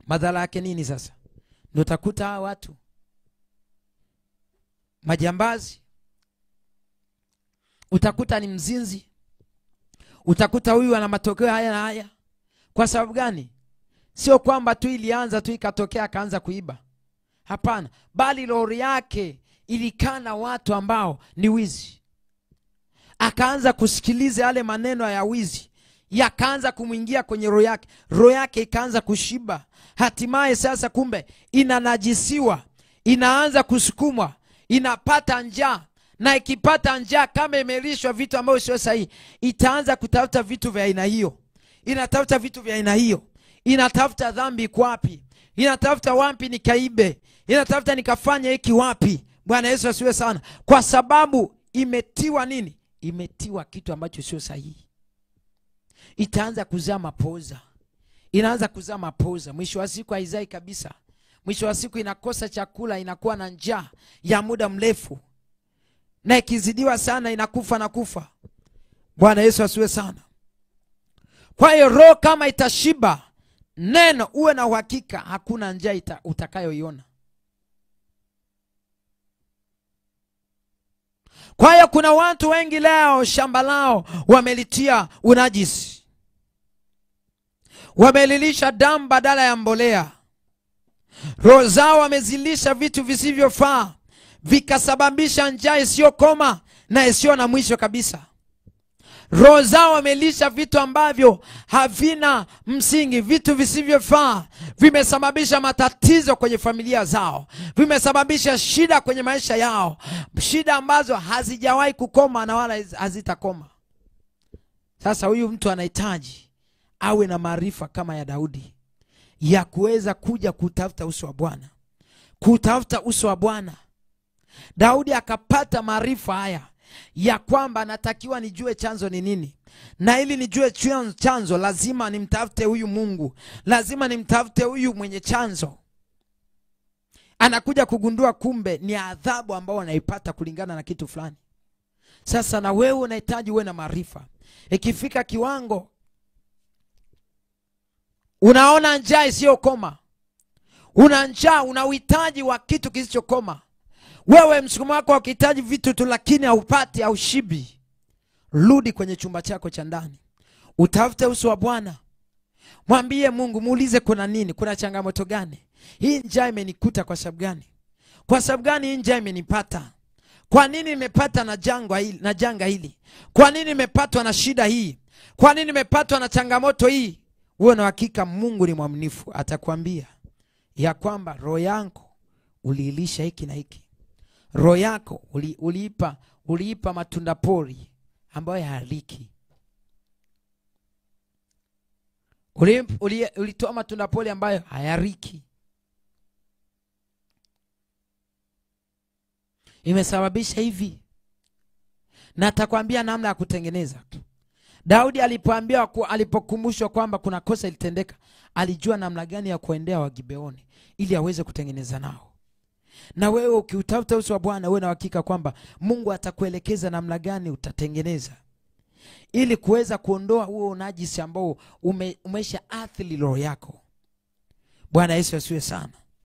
Madhara yake nini sasa? Ndio utakuta hawa watu majambazi, utakuta ni mzinzi, utakuta huyu ana matokeo haya na haya. Kwa sababu gani? Sio kwamba tu ilianza tu ikatokea akaanza kuiba. Hapana, bali roho yake ilikana watu ambao ni wizi. Akaanza kusikiliza yale maneno ya wizi, yakaanza kumuingia kwenye roho yake. Roho yake ikaanza kushiba. Hatimaye sasa kumbe inanajisiwa, inaanza kusukumwa, inapata njaa. Na ikipata njaa, kama imelishwa vitu ambavyo sio sahihi, itaanza kutafuta vitu vya aina hiyo. Inatafuta vitu vya aina hiyo. Inatafuta dhambi iko wapi? Inatafuta wapi nikaibe? Inatafuta nikafanya hiki wapi? Bwana Yesu asiwe sana. Kwa sababu imetiwa nini? Imetiwa kitu ambacho sio sahihi. Itaanza kuzaa mapoza. Inaanza kuzaa mapoza. Mwisho wa siku haizai kabisa. Mwisho wa siku inakosa chakula, inakuwa na njaa ya muda mrefu. Na ikizidiwa sana inakufa na kufa. Bwana Yesu asiwe sana. Kwa hiyo roho kama itashiba neno, uwe na uhakika hakuna njaa utakayoiona. Kwa hiyo kuna watu wengi leo shamba lao wamelitia unajisi. Wamelilisha damu badala ya mbolea. Roho zao wamezilisha vitu visivyofaa, vikasababisha njaa isiyokoma na isiyo na mwisho kabisa. Roho zao wamelisha vitu ambavyo havina msingi, vitu visivyofaa, vimesababisha matatizo kwenye familia zao, vimesababisha shida kwenye maisha yao, shida ambazo hazijawahi kukoma na wala hazitakoma. Sasa huyu mtu anahitaji awe na maarifa kama ya Daudi, ya kuweza kuja kutafuta uso wa Bwana, kutafuta uso wa Bwana. Daudi akapata maarifa haya ya kwamba natakiwa nijue chanzo ni nini, na ili nijue chanzo lazima nimtafute huyu Mungu, lazima nimtafute huyu mwenye chanzo. Anakuja kugundua kumbe ni adhabu ambao anaipata kulingana na kitu fulani. Sasa na wewe unahitaji uwe na maarifa. Ikifika kiwango unaona njaa isiyokoma, una njaa, una uhitaji wa kitu kisichokoma, wewe msukumo wako ukihitaji vitu tu lakini haupati, haushibi, rudi kwenye chumba chako cha ndani, utafute uso wa Bwana. Mwambie Mungu, muulize kuna nini, kuna changamoto gani? Hii njaa imenikuta kwa sababu gani? Kwa sababu gani hii njaa imenipata? Kwa nini nimepata na janga hili? Kwa nini nimepatwa na shida hii? Kwa nini nimepatwa na changamoto hii? Uwe na hakika Mungu ni mwaminifu, atakwambia ya kwamba roho yako uliilisha hiki na hiki. Roho yako uliipa matunda pori ambayo hayaliki. Ulitoa matunda pori ambayo hayariki. Imesababisha hivi. Na atakwambia namna ya kutengeneza. Daudi alipokumbushwa kwamba kuna kosa ilitendeka, alijua namna gani ya kuendea Wagibeoni ili aweze kutengeneza nao. Na wewe ukiutafuta uso wa Bwana, uwe na hakika kwamba Mungu atakuelekeza namna gani utatengeneza ili kuweza kuondoa huo unajisi ambao umesha athiri roho yako. Bwana Yesu asiwe sana.